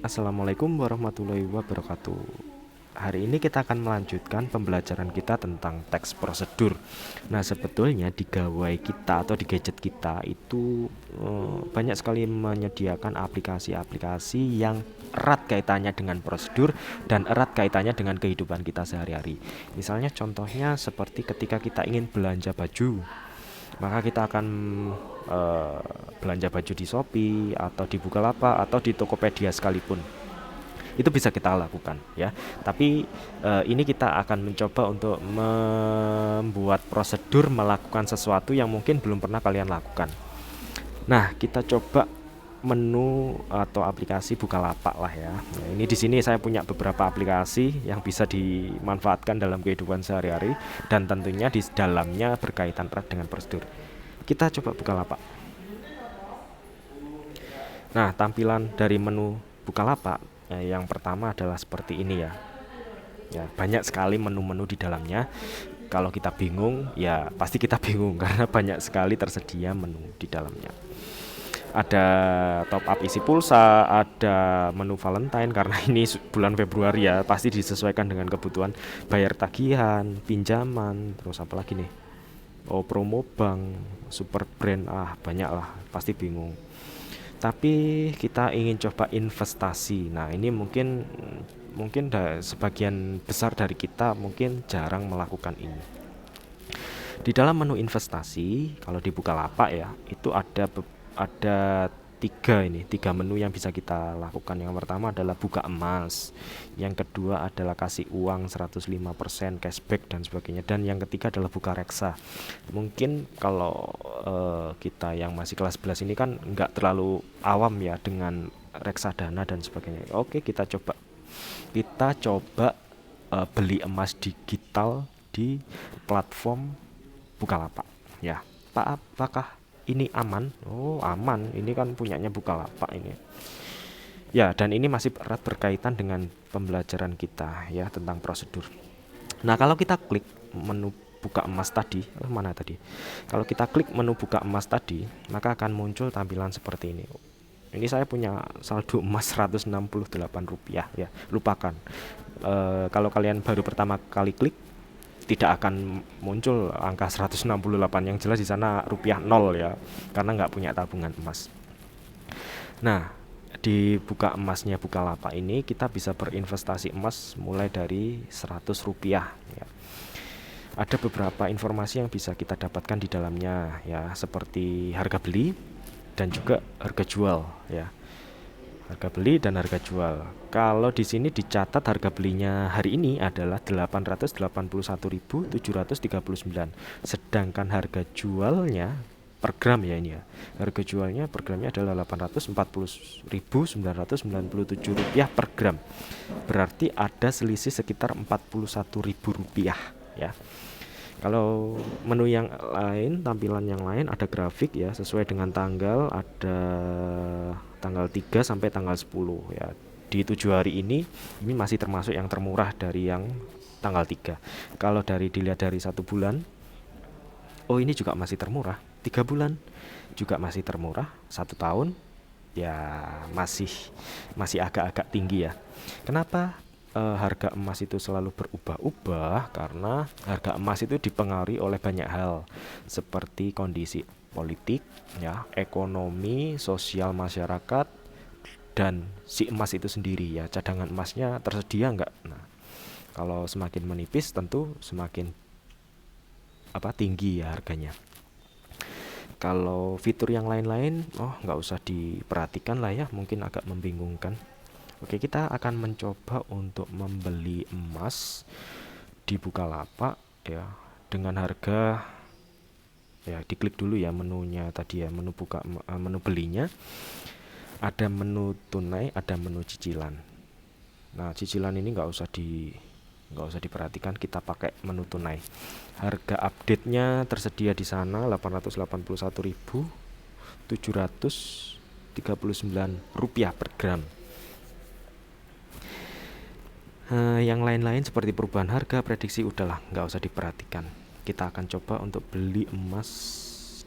Assalamualaikum warahmatullahi wabarakatuh. Hari ini kita akan melanjutkan pembelajaran kita tentang teks prosedur. Nah, sebetulnya di gawai kita atau di gadget kita itu banyak sekali menyediakan aplikasi-aplikasi yang erat kaitannya dengan prosedur dan erat kaitannya dengan kehidupan kita sehari-hari. Misalnya contohnya seperti ketika kita ingin belanja baju, maka kita akan eh, belanja baju di Shopee atau di Bukalapak atau di Tokopedia sekalipun. Itu bisa kita lakukan ya. Tapi ini kita akan mencoba untuk membuat prosedur melakukan sesuatu yang mungkin belum pernah kalian lakukan. Nah, kita coba menu atau aplikasi Bukalapak lah ya. Nah, ini di sini saya punya beberapa aplikasi yang bisa dimanfaatkan dalam kehidupan sehari-hari dan tentunya di dalamnya berkaitan erat dengan prosedur. Kita coba Bukalapak. Nah, tampilan dari menu Bukalapak yang pertama adalah seperti ini ya. Ya, banyak sekali menu-menu di dalamnya. Kalau kita bingung, ya pasti kita bingung karena banyak sekali tersedia menu di dalamnya. Ada top up isi pulsa, ada menu Valentine karena ini bulan Februari ya, pasti disesuaikan dengan kebutuhan bayar tagihan, pinjaman, terus apa lagi nih? Oh, promo bank, super brand, banyak lah, pasti bingung. Tapi kita ingin coba investasi. Nah, ini mungkin mungkin sebagian besar dari kita mungkin jarang melakukan ini. Di dalam menu investasi, kalau di Bukalapak ya, itu ada tiga menu yang bisa kita lakukan. Yang pertama adalah buka emas, yang kedua adalah kasih uang 105% cashback dan sebagainya, dan yang ketiga adalah buka reksa. Mungkin kalau kita yang masih kelas 11 ini kan nggak terlalu awam ya dengan reksadana dan sebagainya. Oke, kita coba beli emas digital di platform Bukalapak. Ya, Pak, apakah ini aman? Oh, aman. Ini kan punyanya Bukalapak ini. Ya, dan ini masih erat berkaitan dengan pembelajaran kita ya tentang prosedur. Nah, kalau kita klik menu buka emas tadi, mana tadi? Kalau kita klik menu buka emas tadi, maka akan muncul tampilan seperti ini. Ini saya punya saldo emas Rp168 ya. Lupakan. Kalau kalian baru pertama kali klik, tidak akan muncul angka 168, yang jelas di sana rupiah nol ya, karena nggak punya tabungan emas. Nah, di buka emasnya Bukalapak ini kita bisa berinvestasi emas mulai dari Rp100 ya. Ada beberapa informasi yang bisa kita dapatkan di dalamnya ya, seperti harga beli dan juga harga jual ya. Harga beli dan harga jual. Kalau di sini dicatat harga belinya hari ini adalah 881.739. Sedangkan harga jualnya per gram ya ini ya. Harga jualnya per gramnya adalah Rp840.997 per gram. Berarti ada selisih sekitar Rp41.000 ya. Kalau menu yang lain, tampilan yang lain ada grafik ya, sesuai dengan tanggal, ada tanggal 3 sampai tanggal 10 ya. Di 7 hari ini masih termasuk yang termurah dari yang tanggal 3. Kalau dilihat dari 1 bulan, oh ini juga masih termurah. 3 bulan juga masih termurah. 1 tahun ya masih agak-agak tinggi ya. Kenapa harga emas itu selalu berubah-ubah? Karena harga emas itu dipengaruhi oleh banyak hal seperti kondisi politik, ya, ekonomi, sosial masyarakat, dan si emas itu sendiri ya. Cadangan emasnya tersedia nggak? Nah, kalau semakin menipis tentu semakin tinggi ya harganya. Kalau fitur yang lain-lain, nggak usah diperhatikan lah ya, mungkin agak membingungkan. Oke, kita akan mencoba untuk membeli emas di Bukalapak ya dengan harga, ya diklik dulu ya menunya tadi ya, menu belinya. Ada menu tunai, ada menu cicilan. Nah, cicilan ini nggak usah diperhatikan, kita pakai menu tunai. Harga update-nya tersedia di sana Rp881.739 per gram. Yang lain-lain seperti perubahan harga, prediksi, udahlah nggak usah diperhatikan. Kita akan coba untuk beli emas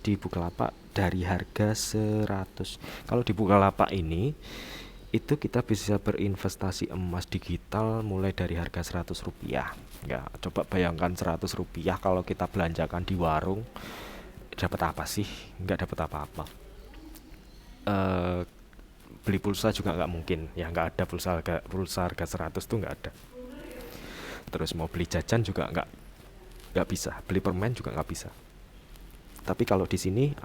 di Bukalapak dari harga 100. Kalau di Bukalapak ini itu kita bisa berinvestasi emas digital mulai dari harga Rp100. Ya, coba bayangkan Rp100 kalau kita belanjakan di warung, dapat apa sih? Nggak dapat apa-apa. Eh, Beli pulsa juga nggak mungkin, ya nggak ada pulsa harga 100 tuh nggak ada. Terus mau beli jajan juga nggak bisa, beli permen juga nggak bisa. Tapi kalau di sini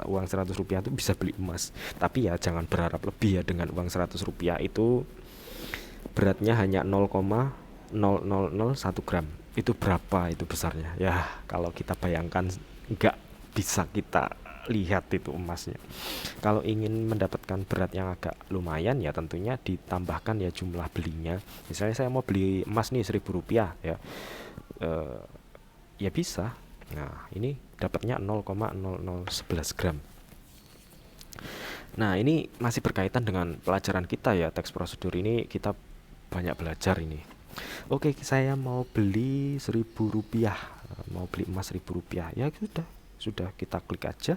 uang Rp100 itu bisa beli emas. Tapi ya jangan berharap lebih ya, dengan uang Rp100 itu beratnya hanya 0,0001 gram. Itu berapa itu besarnya? Ya kalau kita bayangkan, nggak bisa kita lihat itu emasnya. Kalau ingin mendapatkan berat yang agak lumayan ya tentunya ditambahkan ya jumlah belinya. Misalnya saya mau beli emas nih Rp1.000 ya, eh, ya bisa. Nah, ini dapatnya 0,0011 gram. Nah, ini masih berkaitan dengan pelajaran kita ya, teks prosedur ini kita banyak belajar ini. Oke, saya mau beli Rp1.000, mau beli emas Rp1.000. Ya sudah kita klik aja.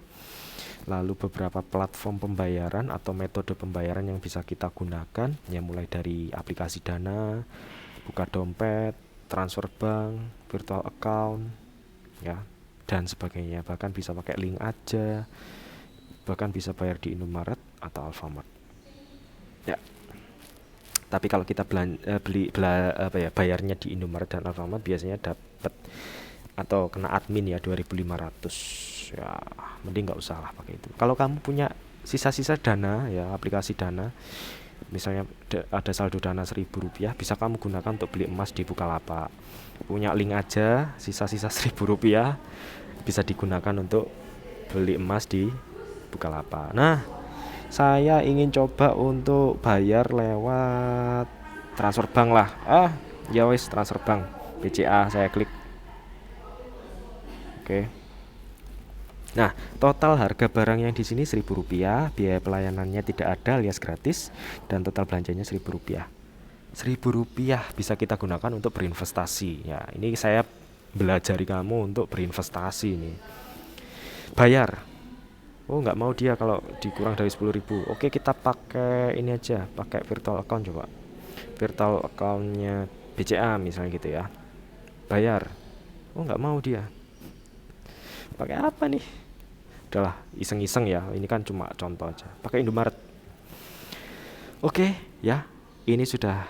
Lalu beberapa platform pembayaran atau metode pembayaran yang bisa kita gunakan, ya mulai dari aplikasi Dana, buka dompet, transfer bank, virtual account, ya dan sebagainya. Bahkan bisa pakai link aja, bahkan bisa bayar di Indomaret atau Alfamart. Ya, tapi kalau kita bayarnya di Indomaret dan Alfamart biasanya dapat atau kena admin ya 2.500. Ya mending nggak usah lah pakai itu. Kalau kamu punya sisa-sisa Dana ya, aplikasi Dana, misalnya ada saldo Dana Rp1.000, bisa kamu gunakan untuk beli emas di Bukalapak. Punya link aja, sisa-sisa Rp1.000 bisa digunakan untuk beli emas di Bukalapak. Nah, saya ingin coba untuk bayar lewat transfer bank lah. Ya wes, transfer bank BCA saya klik. Oke. Nah, total harga barang yang di sini Rp1.000, biaya pelayanannya tidak ada alias gratis, dan total belanjanya Rp1.000. Rp1.000 bisa kita gunakan untuk berinvestasi. Ya, ini saya belajari kamu untuk berinvestasi nih. Bayar. Oh, nggak mau dia kalau dikurang dari 10.000. Oke, kita pakai ini aja, pakai virtual account coba. Virtual accountnya BCA misalnya gitu ya. Bayar. Oh, nggak mau dia. Pakai apa nih? Udahlah, iseng-iseng ya. Ini kan cuma contoh aja. Pakai Indomaret. Oke, ya. Ini sudah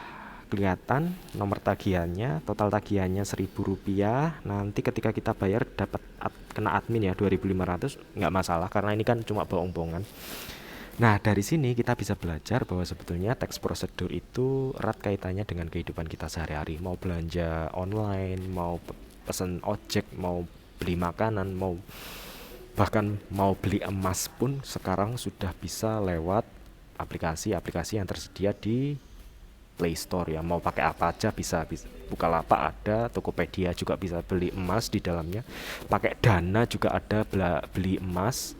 kelihatan nomor tagihannya, total tagihannya Rp1.000. Nanti ketika kita bayar dapat kena admin ya 2.500, nggak masalah karena ini kan cuma bohong-bohongan. Nah, dari sini kita bisa belajar bahwa sebetulnya teks prosedur itu erat kaitannya dengan kehidupan kita sehari-hari. Mau belanja online, mau pesen ojek, mau beli makanan, bahkan mau beli emas pun sekarang sudah bisa lewat aplikasi-aplikasi yang tersedia di Play Store ya. Mau pakai apa aja bisa. Bukalapak ada, Tokopedia juga bisa beli emas di dalamnya. Pakai Dana juga ada beli emas.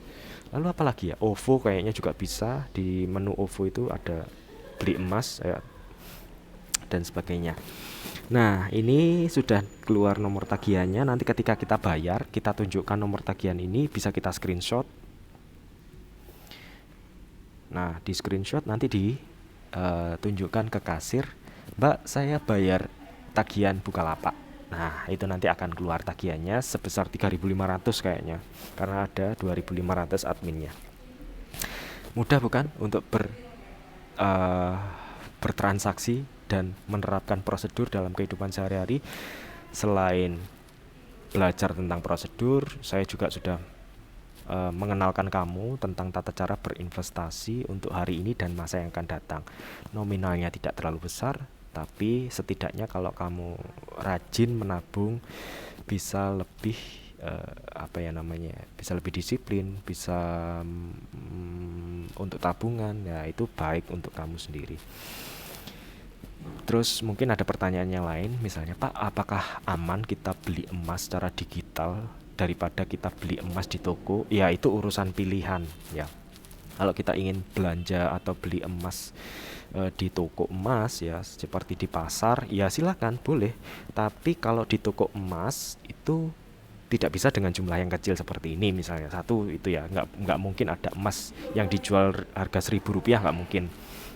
Lalu apa lagi ya? OVO kayaknya juga bisa. Di menu OVO itu ada beli emas ya, dan sebagainya. Nah, ini sudah keluar nomor tagihannya. Nanti ketika kita bayar, kita tunjukkan nomor tagihan ini, bisa kita screenshot. Nah, di screenshot nanti ditunjukkan ke kasir, Mbak, saya bayar tagihan Bukalapak. Nah, itu nanti akan keluar tagihannya sebesar 3.500 kayaknya, karena ada 2.500 adminnya. Mudah bukan untuk bertransaksi dan menerapkan prosedur dalam kehidupan sehari-hari. Selain belajar tentang prosedur, saya juga sudah mengenalkan kamu tentang tata cara berinvestasi untuk hari ini dan masa yang akan datang. Nominalnya tidak terlalu besar, tapi setidaknya kalau kamu rajin menabung bisa lebih bisa lebih disiplin, bisa untuk tabungan ya, itu baik untuk kamu sendiri. Terus mungkin ada pertanyaan yang lain, misalnya, Pak, apakah aman kita beli emas secara digital daripada kita beli emas di toko? Ya, itu urusan pilihan ya. Kalau kita ingin belanja atau beli emas di toko emas ya, seperti di pasar, ya silakan, boleh. Tapi kalau di toko emas itu tidak bisa dengan jumlah yang kecil seperti ini, misalnya satu itu ya, nggak mungkin ada emas yang dijual harga Rp1.000, nggak mungkin.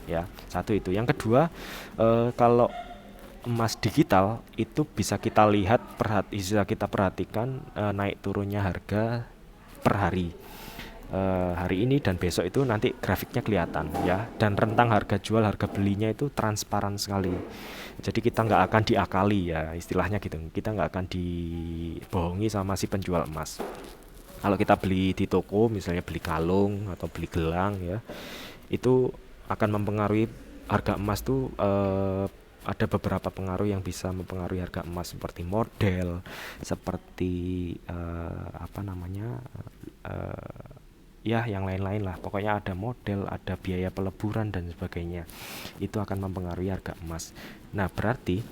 ya. Satu itu. Yang kedua, kalau emas digital itu bisa kita lihat, bisa kita perhatikan naik turunnya harga per hari. Hari ini dan besok itu nanti grafiknya kelihatan ya, dan rentang harga jual harga belinya itu transparan sekali. Jadi kita nggak akan diakali ya, istilahnya gitu, kita nggak akan dibohongi sama si penjual emas. Kalau kita beli di toko misalnya beli kalung atau beli gelang ya, itu akan mempengaruhi harga emas tuh, ada beberapa pengaruh yang bisa mempengaruhi harga emas seperti model, seperti apa namanya, ya yang lain-lain lah. Pokoknya ada model, ada biaya peleburan dan sebagainya. Itu akan mempengaruhi harga emas. Nah, berarti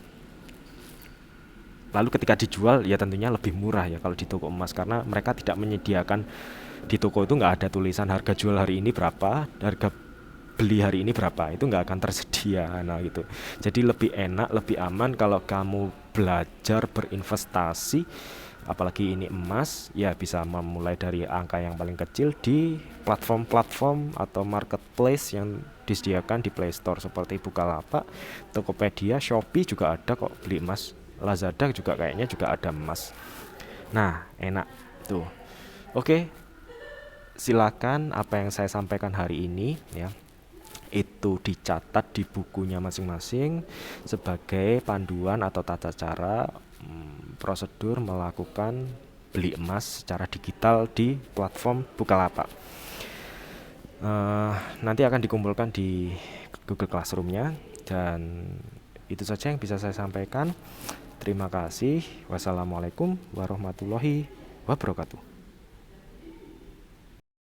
lalu ketika dijual ya tentunya lebih murah ya kalau di toko emas, karena mereka tidak menyediakan, di toko itu nggak ada tulisan harga jual hari ini berapa, harga beli hari ini berapa, itu nggak akan tersedia. Nah gitu, jadi lebih enak, lebih aman kalau kamu belajar berinvestasi, apalagi ini emas ya, bisa memulai dari angka yang paling kecil di platform-platform atau marketplace yang disediakan di Play Store seperti Bukalapak, Tokopedia, Shopee juga ada kok beli emas, Lazada juga kayaknya juga ada emas. Nah enak tuh. Oke, silakan apa yang saya sampaikan hari ini ya, itu dicatat di bukunya masing-masing sebagai panduan atau tata cara prosedur melakukan beli emas secara digital di platform Bukalapak. Nanti akan dikumpulkan di Google Classroom-nya, dan itu saja yang bisa saya sampaikan. Terima kasih. Wassalamualaikum warahmatullahi wabarakatuh.